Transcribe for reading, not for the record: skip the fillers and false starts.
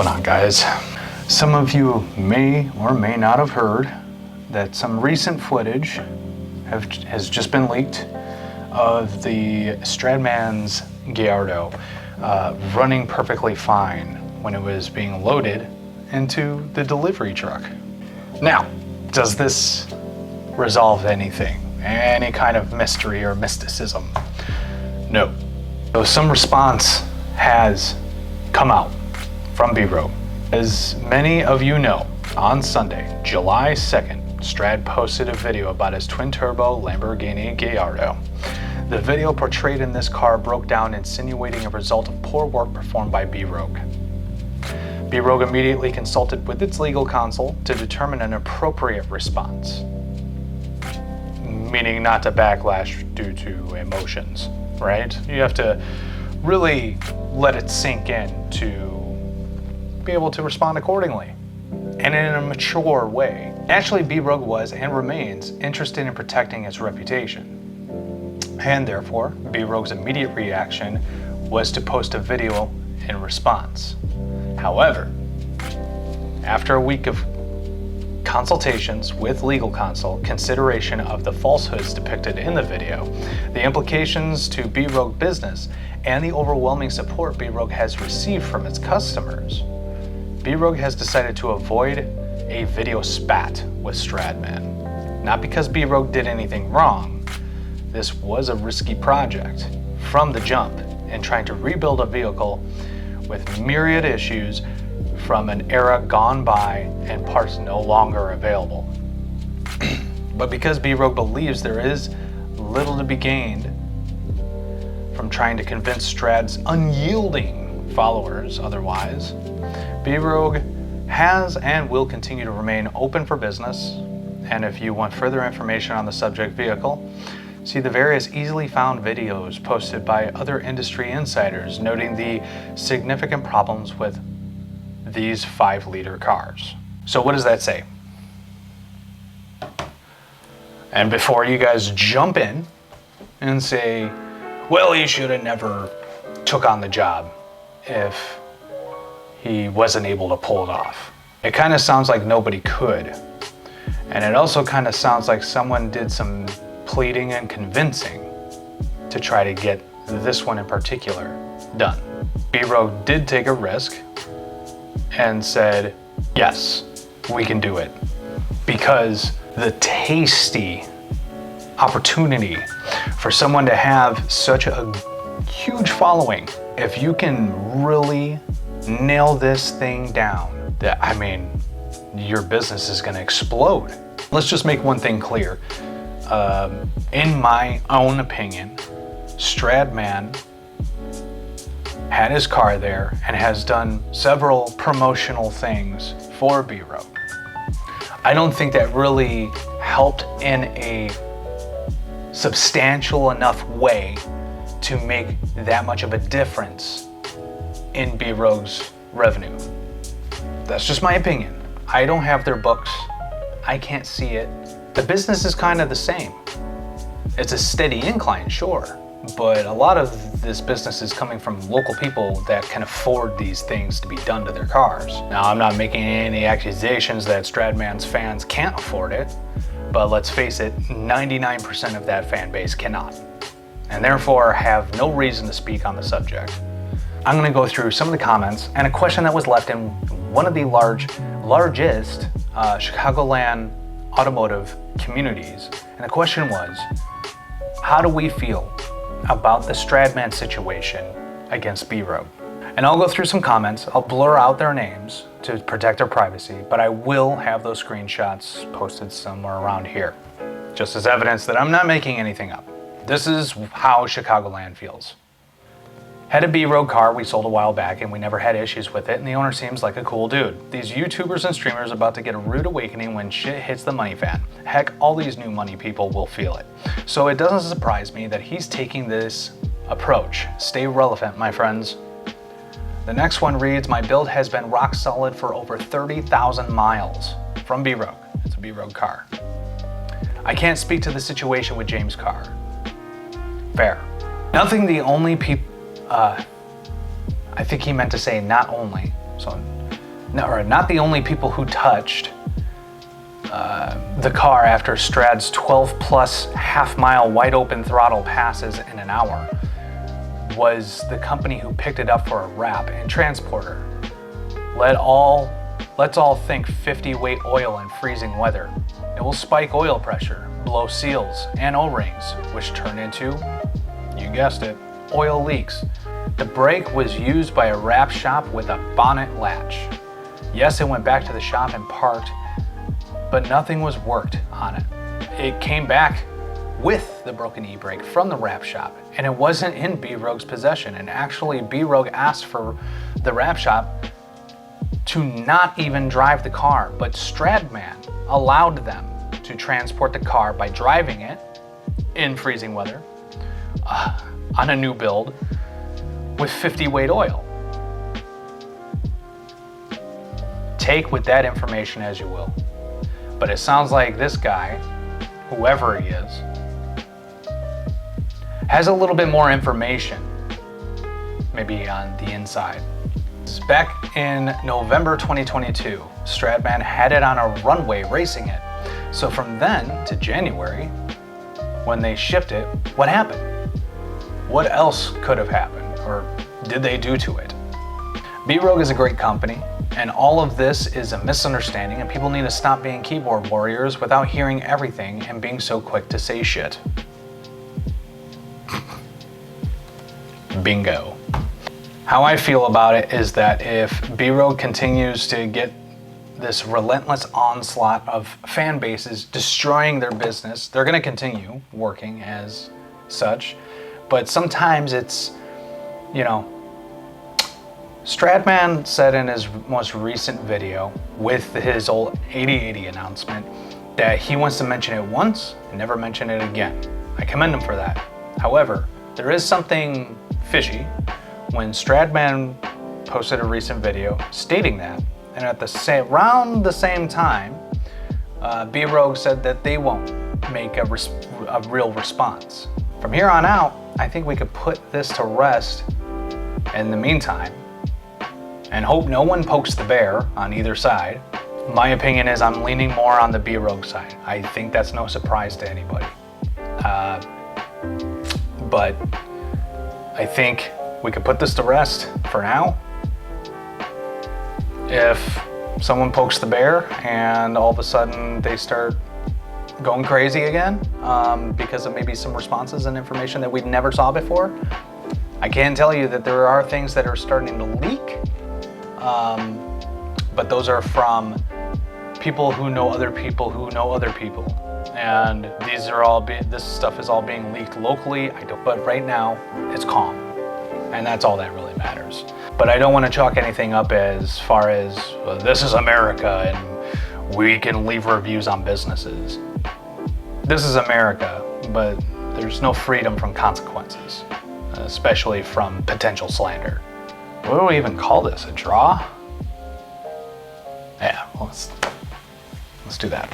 going on, guys? Some of you may or may not have heard that some recent footage has just been leaked of the Stradman's Gallardo running perfectly fine when it was being loaded into the delivery truck. Now, does this resolve anything? Any kind of mystery or mysticism? No. So some response has come out from b.rogue. As many of you know, on Sunday, July 2nd, Strad posted a video about his twin-turbo Lamborghini Gallardo. The video portrayed in this car broke down, insinuating a result of poor work performed by b.rogue. b.rogue immediately consulted with its legal counsel to determine an appropriate response, meaning not to backlash due to emotions, right? You have to really let it sink in to be able to respond accordingly and in a mature way. Naturally, b.rogue was and remains interested in protecting its reputation, and therefore b.rogue's immediate reaction was to post a video in response. However, after a week of consultations with legal counsel, consideration of the falsehoods depicted in the video, the implications to b.rogue business, and the overwhelming support b.rogue has received from its customers, b.rogue has decided to avoid a video spat with Stradman. Not because b.rogue did anything wrong. This was a risky project from the jump in trying to rebuild a vehicle with myriad issues from an era gone by and parts no longer available. But because b.rogue believes there is little to be gained from trying to convince Strad's unyielding followers otherwise, b.rogue has and will continue to remain open for business. And if you want further information on the subject vehicle, see the various easily found videos posted by other industry insiders noting the significant problems with these 5-liter cars. So what does that say? And before you guys jump in and say, well, he should have never took on the job if he wasn't able to pull it off. It kind of sounds like nobody could. And it also kind of sounds like someone did some pleading and convincing to try to get this one in particular done. b.rogue did take a risk and said, yes, we can do it. Because the tasty opportunity for someone to have such a huge following, if you can really nail this thing down, I mean, your business is going to explode. Let's just make one thing clear. In my own opinion, Stradman had his car there and has done several promotional things for b.rogue. I don't think that really helped in a substantial enough way to make that much of a difference in b.rogue's revenue. That's just my opinion. I don't have their books. I can't see it. The business is kind of the same. It's a steady incline, sure, but a lot of this business is coming from local people that can afford these things to be done to their cars. Now, I'm not making any accusations that Stradman's fans can't afford it, but let's face it, 99% of that fan base cannot, and therefore have no reason to speak on the subject. I'm going to go through some of the comments and a question that was left in one of the largest Chicagoland automotive communities. And the question was, how do we feel about the Stradman situation against b.rogue? And I'll go through some comments. I'll blur out their names to protect their privacy, but I will have those screenshots posted somewhere around here, just as evidence that I'm not making anything up. This is how Chicagoland feels. Had a b.rogue car we sold a while back and we never had issues with it, and the owner seems like a cool dude. These YouTubers and streamers about to get a rude awakening when shit hits the money fan. Heck, all these new money people will feel it. So it doesn't surprise me that he's taking this approach. Stay relevant, my friends. The next one reads, my build has been rock solid for over 30,000 miles. From b.rogue. It's a b.rogue car. I can't speak to the situation with James' car. Fair. Nothing the only people, I think he meant to say not only, so not the only people who touched the car after Strad's 12 plus half-mile wide open throttle passes in an hour was the company who picked it up for a wrap and transporter. Let's all think 50 weight oil in freezing weather. It will spike oil pressure, blow seals and O-rings, which turn into, you guessed it, oil leaks. The brake was used by a wrap shop with a bonnet latch. Yes, it went back to the shop and parked, but nothing was worked on it. It came back with the broken e-brake from the wrap shop, and it wasn't in b.rogue's possession. And actually, b.rogue asked for the wrap shop to not even drive the car, but Stradman allowed them to transport the car by driving it in freezing weather on a new build with 50 weight oil. Take with that information as you will. But it sounds like this guy, whoever he is, has a little bit more information, maybe on the inside. Back in November 2022, Stradman had it on a runway racing it. So from then to January, when they shipped it, what happened? What else could have happened, or did they do to it? b.rogue is a great company, and all of this is a misunderstanding, and people need to stop being keyboard warriors without hearing everything and being so quick to say shit. Bingo. How I feel about it is that if b.rogue continues to get this relentless onslaught of fan bases destroying their business, they're going to continue working as such. But sometimes it's, you know, Stradman said in his most recent video with his old 8080 announcement that he wants to mention it once and never mention it again. I commend him for that. However, there is something fishy when Stradman posted a recent video stating that, and at around the same time, b.rogue said that they won't make a real response. From here on out, I think we could put this to rest in the meantime and hope no one pokes the bear on either side. My opinion is I'm leaning more on the b.rogue side. I think that's no surprise to anybody. But I think we could put this to rest for now. If someone pokes the bear and all of a sudden they start going crazy again because of maybe some responses and information that we never saw before, I can tell you that there are things that are starting to leak, but those are from people who know other people who know other people. And this stuff is all being leaked locally. But right now, it's calm. And that's all that really matters. But I don't want to chalk anything up as far as, well, this is America and we can leave reviews on businesses. This is America, but there's no freedom from consequences, especially from potential slander. What do we even call this, a draw? Yeah, well, let's do that.